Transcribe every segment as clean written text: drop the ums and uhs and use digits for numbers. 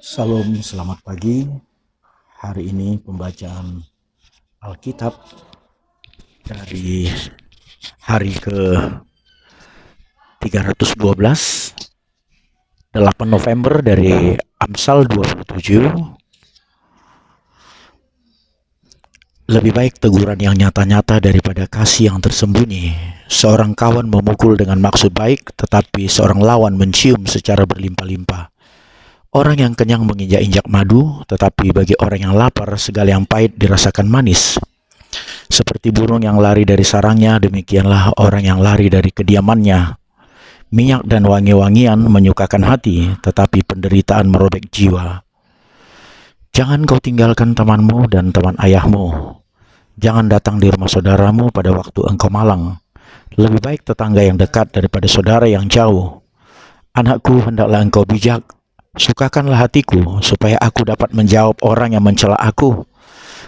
Salam, selamat pagi. Hari ini pembacaan Alkitab dari hari ke-312, 8 November dari Amsal 27. Lebih baik teguran yang nyata-nyata daripada kasih yang tersembunyi. Seorang kawan memukul dengan maksud baik, tetapi seorang lawan mencium secara berlimpah-limpah. Orang yang kenyang menginjak-injak madu, tetapi bagi orang yang lapar segala yang pahit dirasakan manis. Seperti burung yang lari dari sarangnya, demikianlah orang yang lari dari kediamannya. Minyak dan wangi-wangian menyukakan hati, tetapi penderitaan merobek jiwa. Jangan kau tinggalkan temanmu dan teman ayahmu. Jangan datang di rumah saudaramu pada waktu engkau malang. Lebih baik tetangga yang dekat daripada saudara yang jauh. Anakku, hendaklah engkau bijak. Sukakanlah hatiku, supaya aku dapat menjawab orang yang mencela aku.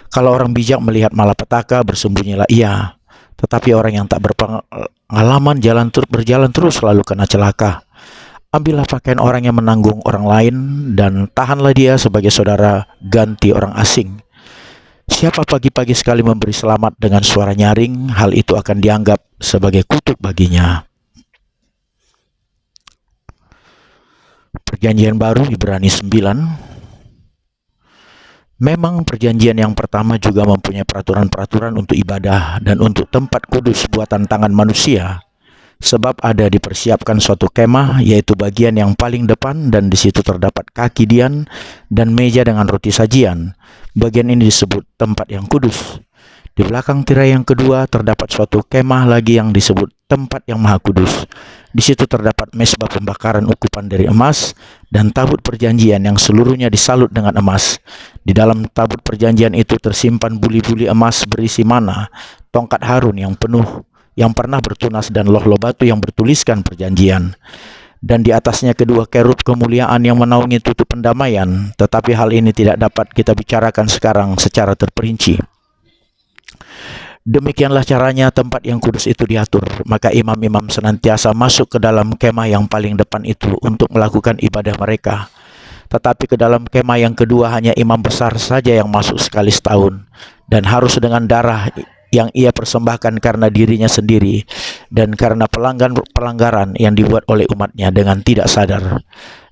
Kalau orang bijak melihat malapetaka, bersembunyilah ia. Tetapi orang yang tak berpengalaman berjalan terus lalu kena celaka. Ambillah pakaian orang yang menanggung orang lain, dan tahanlah dia sebagai saudara ganti orang asing. Siapa pagi-pagi sekali memberi selamat dengan suara nyaring, hal itu akan dianggap sebagai kutuk baginya. Perjanjian baru Ibrani 9. Memang perjanjian yang pertama juga mempunyai peraturan-peraturan untuk ibadah dan untuk tempat kudus buatan tangan manusia. Sebab ada dipersiapkan suatu kemah, yaitu bagian yang paling depan, dan di situ terdapat kaki dian dan meja dengan roti sajian. Bagian ini disebut tempat yang kudus. Di belakang tirai yang kedua terdapat suatu kemah lagi yang disebut tempat yang maha kudus. Di situ terdapat mezbah pembakaran ukupan dari emas dan tabut perjanjian yang seluruhnya disalut dengan emas. Di dalam tabut perjanjian itu tersimpan buli-buli emas berisi mana, tongkat Harun yang penuh, yang pernah bertunas, dan loh-loh batu yang bertuliskan perjanjian. Dan di atasnya kedua kerub kemuliaan yang menaungi tutup pendamaian. Tetapi hal ini tidak dapat kita bicarakan sekarang secara terperinci. Demikianlah caranya tempat yang kudus itu diatur. Maka imam-imam senantiasa masuk ke dalam kemah yang paling depan itu untuk melakukan ibadah mereka. Tetapi ke dalam kemah yang kedua hanya imam besar saja yang masuk sekali setahun, dan harus dengan darah yang ia persembahkan karena dirinya sendiri dan karena pelanggaran yang dibuat oleh umatnya dengan tidak sadar.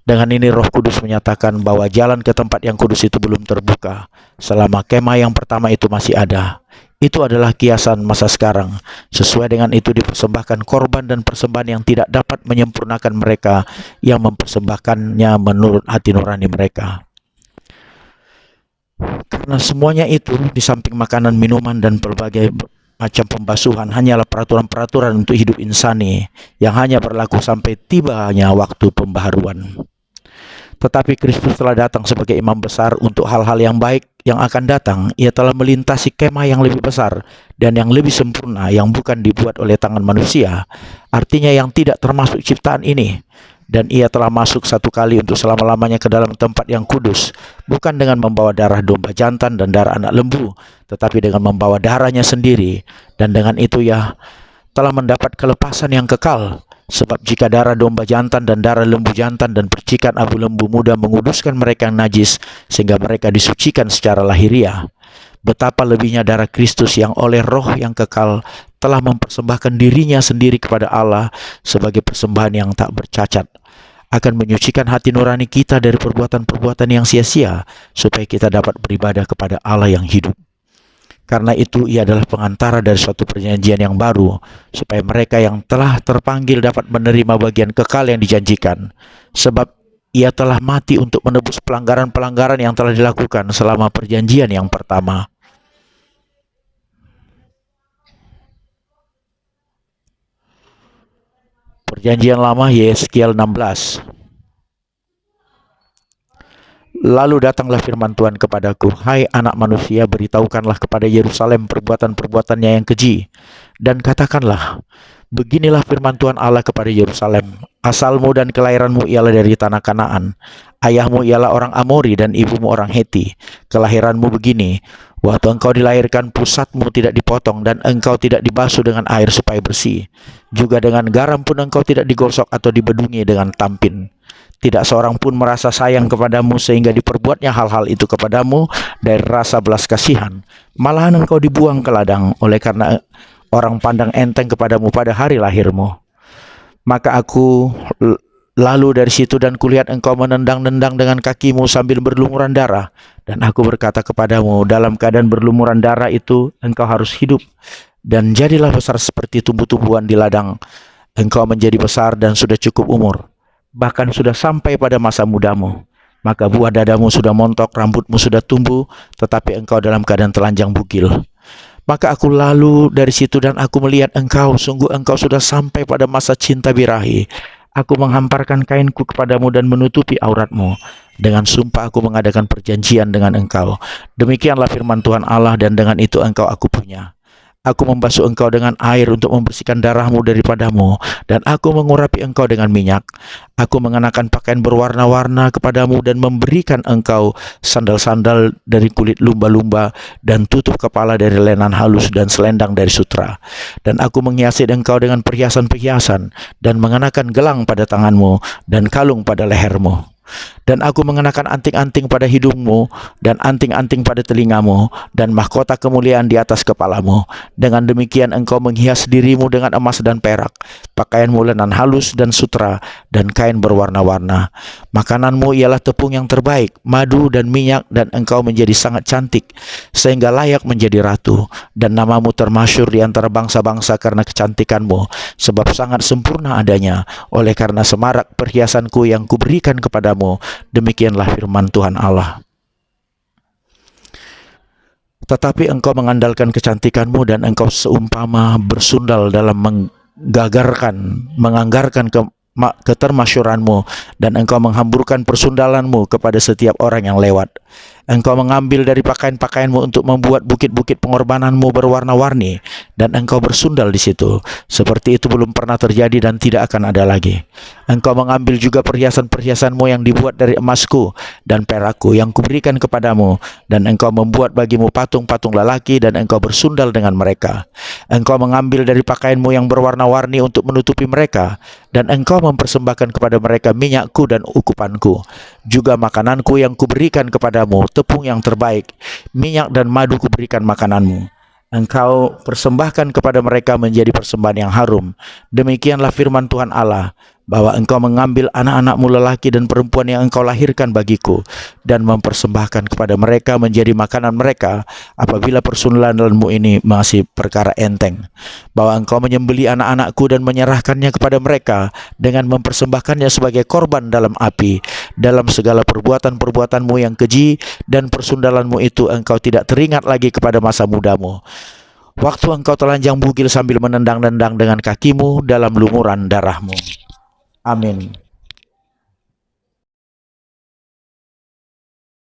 Dengan ini Roh Kudus menyatakan bahwa jalan ke tempat yang kudus itu belum terbuka selama kemah yang pertama itu masih ada. Itu adalah kiasan masa sekarang. Sesuai dengan itu dipersembahkan korban dan persembahan yang tidak dapat menyempurnakan mereka yang mempersembahkannya menurut hati nurani mereka. Karena semuanya itu, di samping makanan, minuman, dan berbagai macam pembasuhan, hanyalah peraturan-peraturan untuk hidup insani yang hanya berlaku sampai tibanya waktu pembaharuan. Tetapi Kristus telah datang sebagai imam besar untuk hal-hal yang baik yang akan datang. Ia telah melintasi kemah yang lebih besar dan yang lebih sempurna, yang bukan dibuat oleh tangan manusia, artinya yang tidak termasuk ciptaan ini. Dan ia telah masuk satu kali untuk selama-lamanya ke dalam tempat yang kudus, bukan dengan membawa darah domba jantan dan darah anak lembu, tetapi dengan membawa darahnya sendiri. Dan dengan itu ia telah mendapat kelepasan yang kekal. Sebab jika darah domba jantan dan darah lembu jantan dan percikan abu lembu muda menguduskan mereka yang najis sehingga mereka disucikan secara lahiriah, betapa lebihnya darah Kristus yang oleh Roh yang kekal telah mempersembahkan dirinya sendiri kepada Allah sebagai persembahan yang tak bercacat, akan menyucikan hati nurani kita dari perbuatan-perbuatan yang sia-sia, supaya kita dapat beribadah kepada Allah yang hidup. Karena itu ia adalah pengantara dari suatu perjanjian yang baru, supaya mereka yang telah terpanggil dapat menerima bagian kekal yang dijanjikan. Sebab ia telah mati untuk menebus pelanggaran-pelanggaran yang telah dilakukan selama perjanjian yang pertama. Perjanjian lama Yeskiel 16. Lalu datanglah firman Tuhan kepadaku, hai anak manusia, beritahukanlah kepada Yerusalem perbuatan-perbuatannya yang keji, dan katakanlah, Beginilah firman Tuhan Allah kepada Yerusalem. Asalmu dan kelahiranmu ialah dari tanah Kanaan. Ayahmu ialah orang Amori dan ibumu orang Heti. Kelahiranmu begini, waktu engkau dilahirkan pusatmu tidak dipotong dan engkau tidak dibasuh dengan air supaya bersih. Juga dengan garam pun engkau tidak digosok atau dibedungi dengan tampin. Tidak seorang pun merasa sayang kepadamu sehingga diperbuatnya hal-hal itu kepadamu dari rasa belas kasihan. Malahan engkau dibuang ke ladang oleh karena orang pandang enteng kepadamu pada hari lahirmu. Maka aku lalu dari situ dan kulihat engkau menendang-nendang dengan kakimu sambil berlumuran darah. Dan aku berkata kepadamu, dalam keadaan berlumuran darah itu engkau harus hidup. Dan jadilah besar seperti tumbuh-tumbuhan di ladang. Engkau menjadi besar dan sudah cukup umur. Bahkan sudah sampai pada masa mudamu. Maka buah dadamu sudah montok, rambutmu sudah tumbuh, tetapi engkau dalam keadaan telanjang bugil. Maka aku lalu dari situ dan aku melihat engkau, sungguh engkau sudah sampai pada masa cinta birahi. Aku menghamparkan kainku kepadamu dan menutupi auratmu. Dengan sumpah aku mengadakan perjanjian dengan engkau. Demikianlah firman Tuhan Allah, dan dengan itu engkau aku punya. Aku membasuh engkau dengan air untuk membersihkan darahmu daripadamu, dan aku mengurapi engkau dengan minyak. Aku mengenakan pakaian berwarna-warna kepadamu dan memberikan engkau sandal-sandal dari kulit lumba-lumba dan tutup kepala dari lenan halus dan selendang dari sutra. Dan aku menghiasi engkau dengan perhiasan-perhiasan dan mengenakan gelang pada tanganmu dan kalung pada lehermu. Dan aku mengenakan anting-anting pada hidungmu dan anting-anting pada telingamu dan mahkota kemuliaan di atas kepalamu. Dengan demikian engkau menghias dirimu dengan emas dan perak, pakaianmu lenan halus dan sutra dan kain berwarna-warna. Makananmu ialah tepung yang terbaik, madu dan minyak, dan engkau menjadi sangat cantik sehingga layak menjadi ratu. Dan namamu termasyhur di antara bangsa-bangsa karena kecantikanmu, sebab sangat sempurna adanya, oleh karena semarak perhiasanku yang kuberikan kepadamu. Demikianlah firman Tuhan Allah. Tetapi engkau mengandalkan kecantikanmu dan engkau seumpama bersundal dalam menganggarkan ketermasyuranmu, dan engkau menghamburkan persundalanmu kepada setiap orang yang lewat. Engkau mengambil dari pakaian-pakaianmu untuk membuat bukit-bukit pengorbananmu berwarna-warni, dan engkau bersundal di situ. Seperti itu belum pernah terjadi dan tidak akan ada lagi. Engkau mengambil juga perhiasan-perhiasanmu yang dibuat dari emasku dan perakku yang kuberikan kepadamu, dan engkau membuat bagimu patung-patung lelaki, dan engkau bersundal dengan mereka. Engkau mengambil dari pakaianmu yang berwarna-warni untuk menutupi mereka, dan engkau mempersembahkan kepada mereka minyakku dan ukupanku, juga makananku yang kuberikan kepadamu, tepung yang terbaik, minyak dan madu kuberikan makananmu. Engkau persembahkan kepada mereka menjadi persembahan yang harum. Demikianlah firman Tuhan Allah, bahwa engkau mengambil anak-anakmu lelaki dan perempuan yang engkau lahirkan bagiku, dan mempersembahkan kepada mereka menjadi makanan mereka, apabila persundalanmu ini masih perkara enteng. Bahwa engkau menyembeli anak-anakku dan menyerahkannya kepada mereka, dengan mempersembahkannya sebagai korban dalam api. Dalam segala perbuatan-perbuatanmu yang keji dan persundalanmu itu, engkau tidak teringat lagi kepada masa mudamu, waktu engkau telanjang bugil sambil menendang-nendang dengan kakimu dalam lumuran darahmu. Amin.